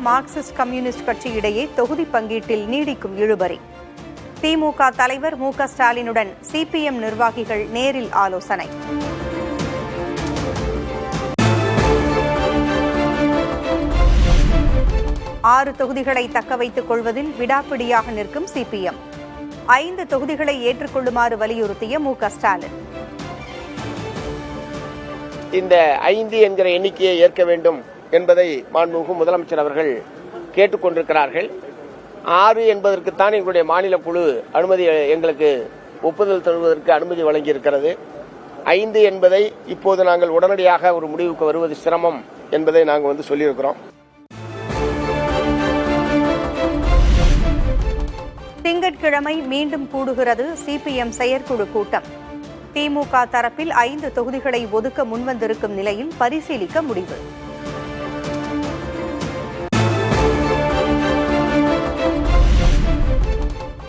Marxist communist கட்சி இடையே தொகுதி பங்கீட்டில் நீடிக்கும் இழுபறி. திமுக தலைவர் மு.க.ஸ்டாலினுடன் சிபிஎம் நிர்வாகிகள் நேரில் ஆலோசனை. ஆறு தொகுதிகளை தக்க வைத்துக் கொள்வதில் விடாப்பிடியாக நிற்கும் சிபிஎம். 5 தொகுதிகளை ஏற்றுக்கொள்ளுமாறு வலியுறுத்திய மு.க.ஸ்டாலின். இந்த 5 என்கிற எண்ணிக்கையை ஏற்க வேண்டும் என்பதை மாண்புமிகு முதலமைச்சர் அவர்கள் கேட்டுக் கொண்டிருக்கிறார்கள். 6 என்பதற்குத்தான் எங்களுடைய மாநில குழு எங்களுக்கு ஒப்புதல் தருவதற்கு அனுமதி வழங்கியிருக்கிறது. 5 என்பதை இப்போது நாங்கள் உடனடியாக ஒரு முடிவுக்கு வருவது சிரமம் என்பதை நாங்கள் சொல்லியிருக்கிறோம். திங்கட்கிழமை மீண்டும் கூடுகிறது சிபிஎம் செயற்குழு கூட்டம். திமுக தரப்பில் 5 தொகுதிகளை ஒதுக்க முன்வந்திருக்கும் நிலையில் பரிசீலிக்க முடிவு.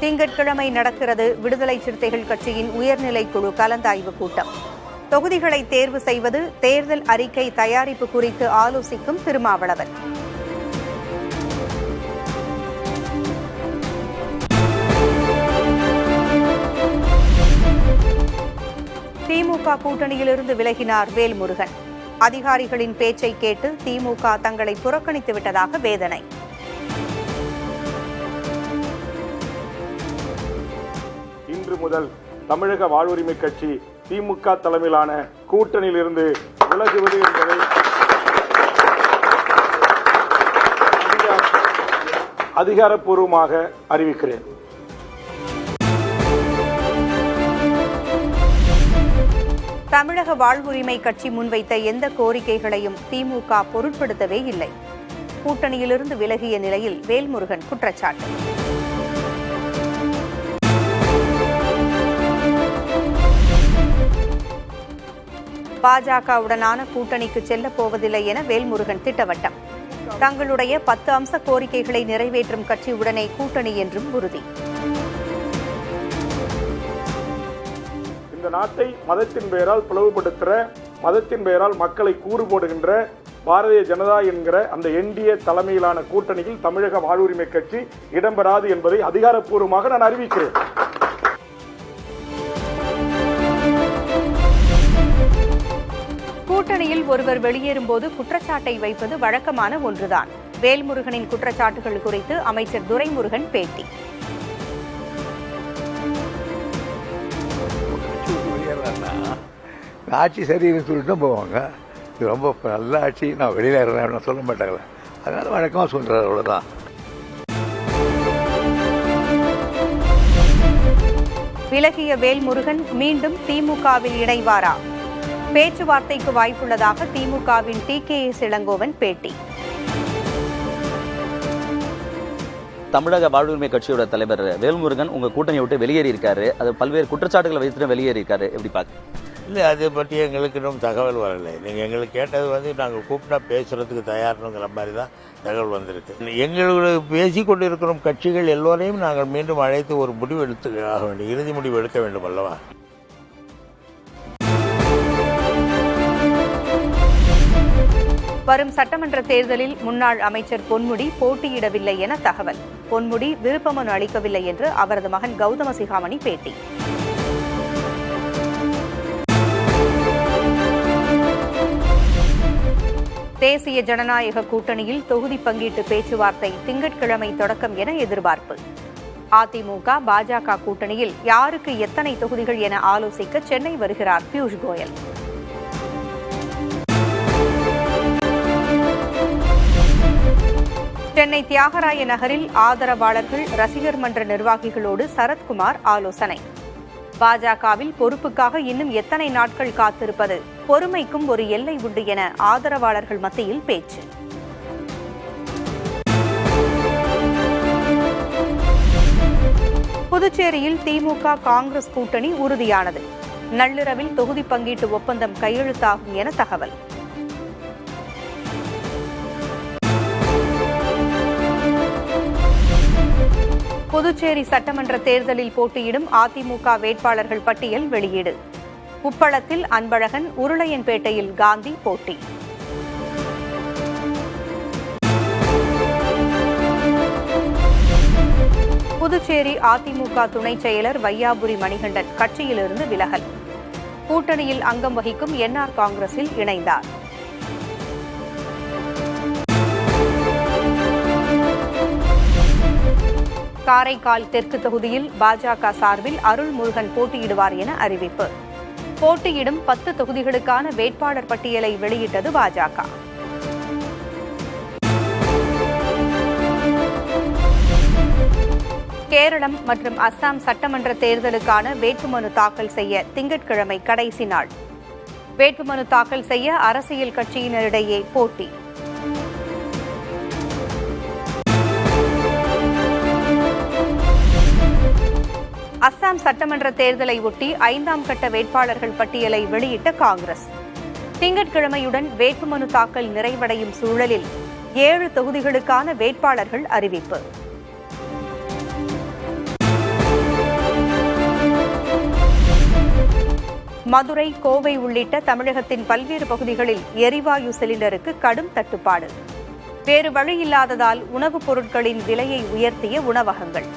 திங்கட்கிழமை நடக்கிறது விடுதலை சிறுத்தைகள் கட்சியின் உயர்நிலைக்குழு கலந்தாய்வு கூட்டம். தொகுதிகளை தேர்வு செய்வது, தேர்தல் அறிக்கை தயாரிப்பு குறித்து ஆலோசிக்கும் திருமாவளவன். திமுக கூட்டணியிலிருந்து விலகினார் வேல்முருகன். அதிகாரிகளின் பேச்சை கேட்டு திமுக தங்களை புறக்கணித்து விட்டதாக வேதனை. இன்று முதல் தமிழக வாழ்வுரிமை கட்சி திமுக தலைமையிலான கூட்டணியிலிருந்து விலகுவது என்பதை அதிகாரப்பூர்வமாக அறிவிக்கிறேன். தமிழக வாழ்வுரிமை கட்சி முன்வைத்த எந்த கோரிக்கைகளையும் திமுக பொருட்படுத்தவே இல்லை. கூட்டணியிலிருந்து விலகிய நிலையில் வேல்முருகன் குற்றச்சாட்டு. பாஜகவுடனான கூட்டணிக்கு செல்லப் போவதில்லை என வேல்முருகன் திட்டவட்டம். தங்களுடைய 10 அம்ச கோரிக்கைகளை நிறைவேற்றும் கட்சியுடனே கூட்டணி என்றும் உறுதி. இந்த நாட்டை மதத்தின் பெயரால் பிளவுபடுத்துகிற, மதத்தின் பெயரால் மக்களை கூறு போடுகின்ற பாரதிய ஜனதா என்கிற அந்த என்டிஏ தலைமையிலான கூட்டணியில் தமிழக வாழ்வுரிமை கட்சி இடம்பெறாது என்பதை அதிகாரப்பூர்வமாக நான் அறிவிக்கிறேன். கூட்டணியில் ஒருவர் வெளியேறும்போது குற்றச்சாட்டை வைப்பது வழக்கமான ஒன்றுதான். வேல்முருகனின் குற்றச்சாட்டுகள் குறித்து அமைச்சர் துரைமுருகன் பேட்டி. ஆட்சி சரின்னு சொல்லிட்டு போவாங்க. இது ரொம்ப நல்ல ஆட்சி, நான் வெளியில் இருந்தேன் சொல்ல மாட்டாங்களே, அதனால வழக்கமாக சொல்கிறார், அவ்வளோதான். விலகிய வேல்முருகன் மீண்டும் திமுகவில் இணைவாரா? பேச்சுவார்த்தைக்கு வாய்ப்புள்ளதாக திமுகவின் டி.கே.எஸ். இளங்கோவன் பேட்டி. தமிழக வாழ்வுரிமை கட்சியோட தலைவர் வேல்முருகன் உங்க கூட்டணியை விட்டு வெளியேறி இருக்காரு. அது பல்வேறு குற்றச்சாட்டுகளை வைத்துட்டு வெளியேறி இருக்காரு. எப்படி பார்க்க? இல்லை, அதை பற்றி எங்களுக்கு இன்னும் தகவல் வரலை. நீங்கள் எங்களுக்கு கேட்டது நாங்கள் கூப்பிட்டா பேசுறதுக்கு தயார்னுங்கிற மாதிரி தான் தகவல் வந்திருக்கு. எங்களுக்கு பேசி கொண்டிருக்கிற கட்சிகள் எல்லோரையும் நாங்கள் மீண்டும் அழைத்து ஒரு முடிவு எடுத்து ஆக வேண்டும், இறுதி முடிவு எடுக்க வேண்டும் அல்லவா? வரும் சட்டமன்ற தேர்தலில் முன்னாள் அமைச்சர் பொன்முடி போட்டியிடவில்லை என தகவல். பொன்முடி விருப்பமனு அளிக்கவில்லை என்று அவரது மகன் கௌதம சிகாமணி பேட்டி. தேசிய ஜனநாயக கூட்டணியில் தொகுதி பங்கீட்டு பேச்சுவார்த்தை திங்கட்கிழமை தொடக்கம் என எதிர்பார்ப்பு. அதிமுக பாஜக கூட்டணியில் யாருக்கு எத்தனை தொகுதிகள் என ஆலோசிக்க சென்னை வருகிறார் பியூஷ் கோயல். சென்னை தியாகராய நகரில் ஆதரவாளர்கள், ரசிகர் மன்ற நிர்வாகிகளோடு சரத்குமார் ஆலோசனை. பாஜகவில் பொறுப்புக்காக இன்னும் எத்தனை நாட்கள் காத்திருப்பது? பொறுமைக்கும் ஒரு எல்லை உண்டு என ஆதரவாளர்கள் மத்தியில் பேச்சு. புதுச்சேரியில் திமுக காங்கிரஸ் கூட்டணி உறுதியானது. நள்ளிரவில் தொகுதி பங்கீட்டு ஒப்பந்தம் கையெழுத்தாகும் என தகவல். புதுச்சேரி சட்டமன்ற தேர்தலில் போட்டியிடும் அதிமுக வேட்பாளர்கள் பட்டியல் வெளியீடு. உப்பளத்தில் அன்பழகன், உருளையன்பேட்டையில் காந்தி போட்டி. புதுச்சேரி அதிமுக துணைச் செயலர் வையாபுரி மணிகண்டன் கட்சியிலிருந்து விலகல். கூட்டணியில் அங்கம் வகிக்கும் என்ஆர் காங்கிரஸில் இணைந்தார். காரைக்கால் தெற்கு தொகுதியில் பாஜக சார்பில் அருள்முருகன் போட்டியிடுவார் என அறிவிப்பு. போட்டியிடும் 10 தொகுதிகளுக்கான வேட்பாளர் பட்டியலை வெளியிட்டது பாஜக. கேரளம் மற்றும் அஸ்ஸாம் சட்டமன்ற தேர்தலுக்கான வேட்புமனு தாக்கல் செய்ய திங்கட்கிழமை கடைசி நாள். வேட்புமனு தாக்கல் செய்ய அரசியல் கட்சியினரிடையே போட்டி. அஸ்ஸாம் சட்டமன்ற தேர்தலை ஒட்டி 5ஆம் கட்ட வேட்பாளர்கள் பட்டியலை வெளியிட்ட காங்கிரஸ் திங்கட்கிழமையுடன் வேட்புமனு தாக்கல் நிறைவடையும் சூழலில் 7 தொகுதிகளுக்கான வேட்பாளர்கள் அறிவிப்பு. மதுரை, கோவை உள்ளிட்ட தமிழகத்தின் பல்வேறு பகுதிகளில் எரிவாயு சிலிண்டருக்கு கடும் தட்டுப்பாடு. வேறு வழியில்லாததால் உணவுப் பொருட்களின் விலையை உயர்த்திய உணவகங்கள்.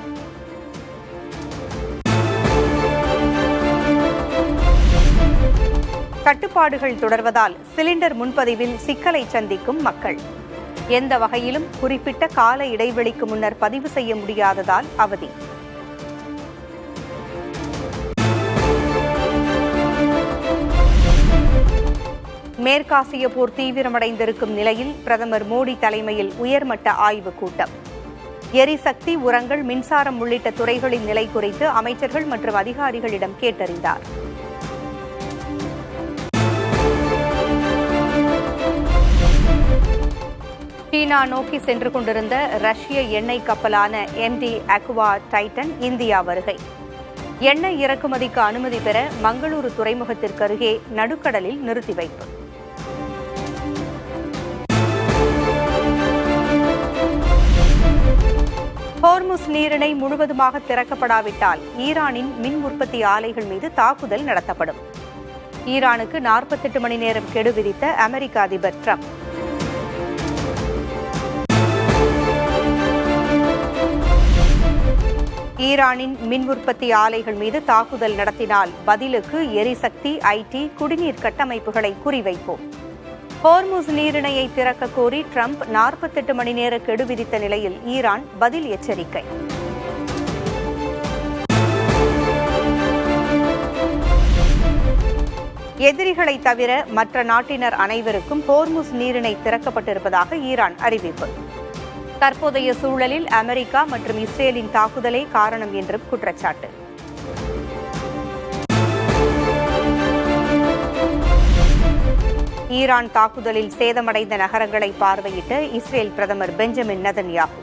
கட்டுப்பாடுகள் தொடர்வதால் சிலிண்டர் முன்பதிவில் சிக்கலை சந்திக்கும் மக்கள். எந்த வகையிலும் குறிப்பிட்ட கால இடைவெளிக்கு முன்னர் பதிவு செய்ய முடியாததால் அவதி. மேற்காசிய போர் தீவிரமடைந்திருக்கும் நிலையில் பிரதமர் மோடி தலைமையில் உயர்மட்ட ஆய்வுக் கூட்டம். எரிசக்தி, உரங்கள், மின்சாரம் உள்ளிட்ட துறைகளின் நிலை குறித்து அமைச்சர்கள் மற்றும் அதிகாரிகளிடம் கேட்டறிந்தார். சீனா நோக்கி சென்று கொண்டிருந்த ரஷ்ய எண்ணெய் கப்பலான MT Aqua Titan இந்தியா வருகை. எண்ணெய் இறக்குமதிக்கு அனுமதி பெற மங்களூரு துறைமுகத்திற்கு அருகே நடுக்கடலில் நிறுத்தி வைப்பு. ஹோர்முஸ் நீரிணை முழுவதுமாக திறக்கப்படாவிட்டால் ஈரானின் மின் உற்பத்தி ஆலைகள் மீது தாக்குதல் நடத்தப்படும். ஈரானுக்கு 48 மணி நேரம் கெடு விதித்த அமெரிக்க அதிபர் ட்ரம்ப். ஈரானின் மின் உற்பத்தி ஆலைகள் மீது தாக்குதல் நடத்தினால் பதிலுக்கு எரிசக்தி, IT, குடிநீர் கட்டமைப்புகளை குறிவைப்போம். ஹோர்முஸ் நீரிணையை திறக்க கோரி ட்ரம்ப் 48 மணி நேர கெடு விதித்த நிலையில் ஈரான் பதில் எச்சரிக்கை. எதிரிகளை தவிர மற்ற நாட்டினர் அனைவருக்கும் ஹோர்முஸ் நீரிணை திறக்கப்பட்டிருப்பதாக ஈரான் அறிவிப்பு. தற்போதைய சூழலில் அமெரிக்கா மற்றும் இஸ்ரேலின் தாக்குதலே காரணம் என்றும் குற்றச்சாட்டு. ஈரான் தாக்குதலில் சேதமடைந்த நகரங்களை பார்வையிட்ட இஸ்ரேல் பிரதமர் பெஞ்சமின் நெதன்யாகு.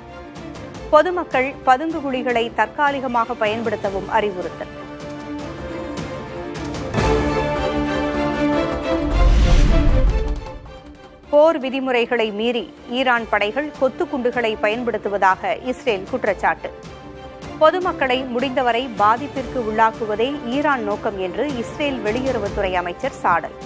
பொதுமக்கள் பதுங்கு குழிகளை தற்காலிகமாக பயன்படுத்தவும் அறிவுறுத்தல். போர் விதிமுறைகளை மீறி ஈரான் படைகள் கொத்துக்குண்டுகளை பயன்படுத்துவதாக இஸ்ரேல் குற்றச்சாட்டு. பொதுமக்களை முடிந்தவரை பாதிப்பிற்கு உள்ளாக்குவதே ஈரான் நோக்கம் என்று இஸ்ரேல் வெளியுறவுத்துறை அமைச்சர் சாடல்.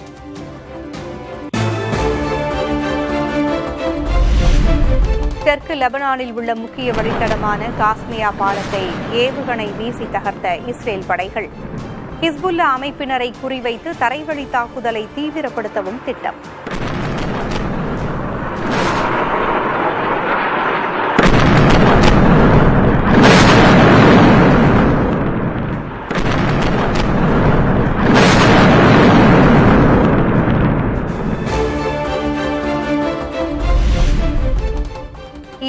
தெற்கு லெபனானில் உள்ள முக்கிய வழித்தடமான காஸ்மியா பாலத்தை ஏவுகணை வீசி தகர்த்த இஸ்ரேல் படைகள் ஹிஸ்புல்லா அமைப்பினரை குறிவைத்து தரைவழி தாக்குதலை தீவிரப்படுத்தவும் திட்டம்.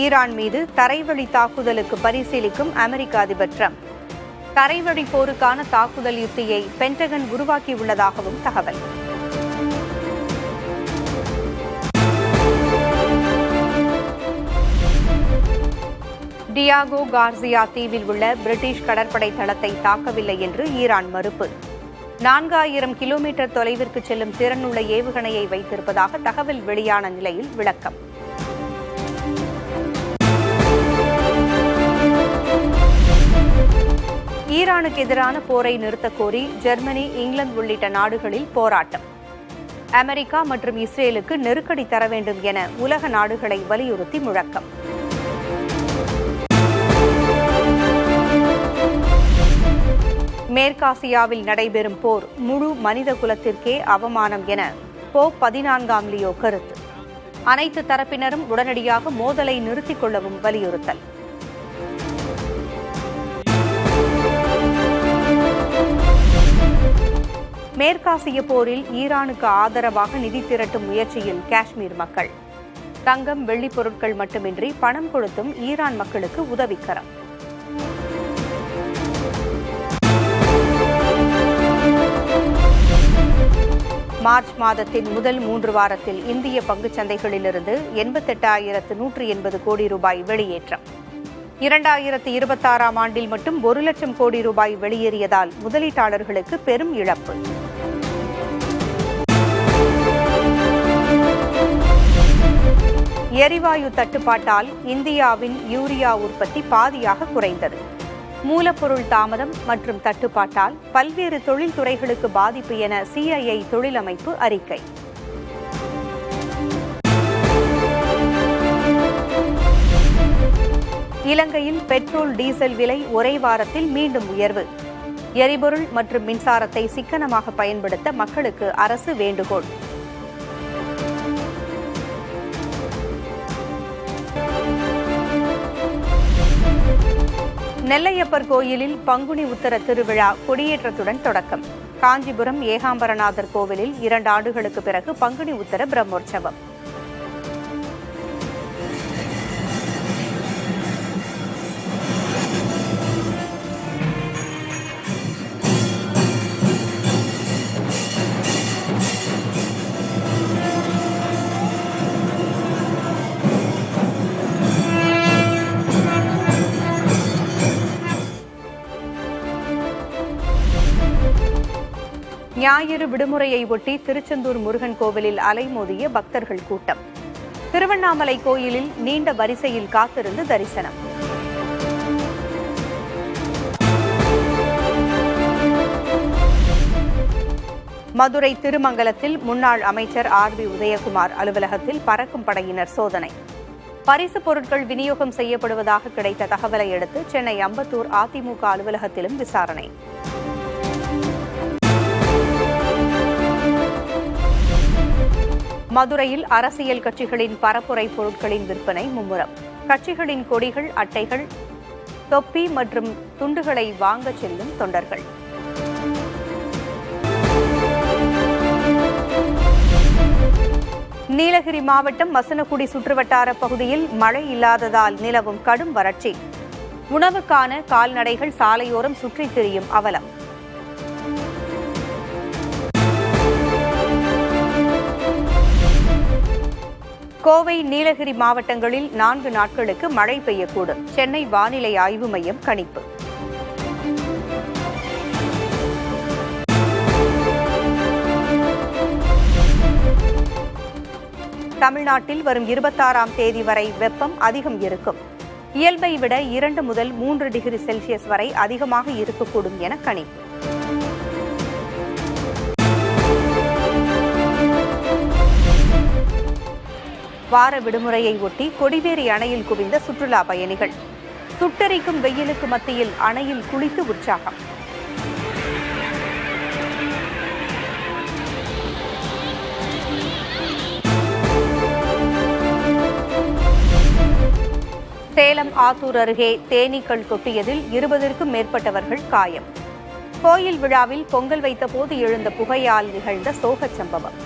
ஈரான் மீது தரைவழி தாக்குதலுக்கு பரிசீலிக்கும் அமெரிக்க அதிபர் ட்ரம்ப். தரைவழி போருக்கான தாக்குதல் யுத்தியை பென்டகன் உருவாக்கியுள்ளதாகவும் தகவல். டியாகோ கார்சியா தீவில் உள்ள பிரிட்டிஷ் கடற்படை தளத்தை தாக்கவில்லை என்று ஈரான் மறுப்பு. 4000 கிலோமீட்டர் தொலைவிற்கு செல்லும் திறனுள்ள ஏவுகணையை வைத்திருப்பதாக தகவல் வெளியான நிலையில் விளக்கம். ஈரானுக்கு எதிரான போரை நிறுத்தக் கோரி ஜெர்மனி, இங்கிலாந்து உள்ளிட்ட நாடுகளில் போராட்டம். அமெரிக்கா மற்றும் இஸ்ரேலுக்கு நெருக்கடி தர வேண்டும் என உலக நாடுகளை வலியுறுத்தி முழக்கம். மேற்காசியாவில் நடைபெறும் போர் முழு மனித குலத்திற்கே அவமானம் என போப் 14ஆம் லியோ கருத்து. அனைத்து தரப்பினரும் உடனடியாக மோதலை நிறுத்திக் கொள்ளவும் வலியுறுத்தல். மேற்காசிய போரில் ஈரானுக்கு ஆதரவாக நிதி திரட்டும் முயற்சியில் காஷ்மீர் மக்கள். தங்கம், வெள்ளிப் பொருட்கள் மட்டுமின்றி பணம் கொடுத்தும் ஈரான் மக்களுக்கு உதவிக்கரம். மார்ச் மாதத்தின் முதல் 3 வாரத்தில் இந்திய பங்குச் சந்தைகளிலிருந்து 88,180 கோடி ரூபாய் வெளியேற்றம். 2026ஆம் ஆண்டில் மட்டும் 1 லட்சம் கோடி ரூபாய் வெளியேறியதால் முதலீட்டாளர்களுக்கு பெரும் இழப்பு. எரிவாயு தட்டுப்பாட்டால் இந்தியாவின் யூரியா உற்பத்தி பாதியாக குறைந்தது. மூலப்பொருள் தாமதம் மற்றும் தட்டுப்பாட்டால் பல்வேறு தொழில்துறைகளுக்கு பாதிப்பு என CII தொழிலமைப்பு அறிக்கை. இலங்கையில் பெட்ரோல், டீசல் விலை ஒரே வாரத்தில் மீண்டும் உயர்வு. எரிபொருள் மற்றும் மின்சாரத்தை சிக்கனமாக பயன்படுத்த மக்களுக்கு அரசு வேண்டுகோள். நெல்லையப்பர் கோயிலில் பங்குனி உத்தர திருவிழா கொடியேற்றத்துடன் தொடக்கம். காஞ்சிபுரம் ஏகாம்பரநாதர் கோவிலில் 2 ஆண்டுகளுக்கு பிறகு பங்குனி உத்தர பிரம்மோற்சவம். ஞாயிறு விடுமுறையை ஒட்டி திருச்செந்தூர் முருகன் கோவிலில் அலைமோதிய பக்தர்கள் கூட்டம். திருவண்ணாமலை கோயிலில் நீண்ட வரிசையில் காத்திருந்து தரிசனம். மதுரை திருமங்கலத்தில் முன்னாள் அமைச்சர் RB உதயகுமார் அலுவலகத்தில் பறக்கும் படையினர் சோதனை. பரிசு பொருட்கள் விநியோகம் செய்யப்படுவதாக கிடைத்த தகவலை அடுத்து சென்னை அம்பத்தூர் அதிமுக அலுவலகத்திலும் விசாரணை. மதுரையில் அரசியல் கட்சிகளின் பரப்புரை பொருட்களின் விற்பனை மும்முரம். கட்சிகளின் கொடிகள், அட்டைகள், தொப்பி மற்றும் துண்டுகளை வாங்க செல்லும் தொண்டர்கள். நீலகிரி மாவட்டம் மசனகுடி சுற்றுவட்டார பகுதியில் மழை இல்லாததால் நிலவும் கடும் வறட்சி. உணவுக்கான கால்நடைகள் சாலையோரம் சுற்றித் திரியும் அவலம். கோவை, நீலகிரி மாவட்டங்களில் 4 நாட்களுக்கு மழை பெய்யக்கூடும். சென்னை வானிலை ஆய்வு மையம் கணிப்பு. தமிழ்நாட்டில் வரும் 26ஆம் தேதி வரை வெப்பம் அதிகம் இருக்கும். இயல்பை விட 2 முதல் 3 டிகிரி செல்சியஸ் வரை அதிகமாக இருக்கக்கூடும் என கணிப்பு. வார விடுமுறையை ஒட்டி கொடிவேரி அணையில் குவிந்த சுற்றுலா பயணிகள். சுட்டெரிக்கும் வெயிலுக்கு மத்தியில் அணையில் குளித்து உற்சாகம். சேலம் ஆத்தூர் அருகே தேனீக்கள் கொட்டியதில் 20க்கும் மேற்பட்டவர்கள் காயம். கோயில் விழாவில் பொங்கல் வைத்த போது எழுந்த புகையால் நிகழ்ந்த சோகச் சம்பவம்.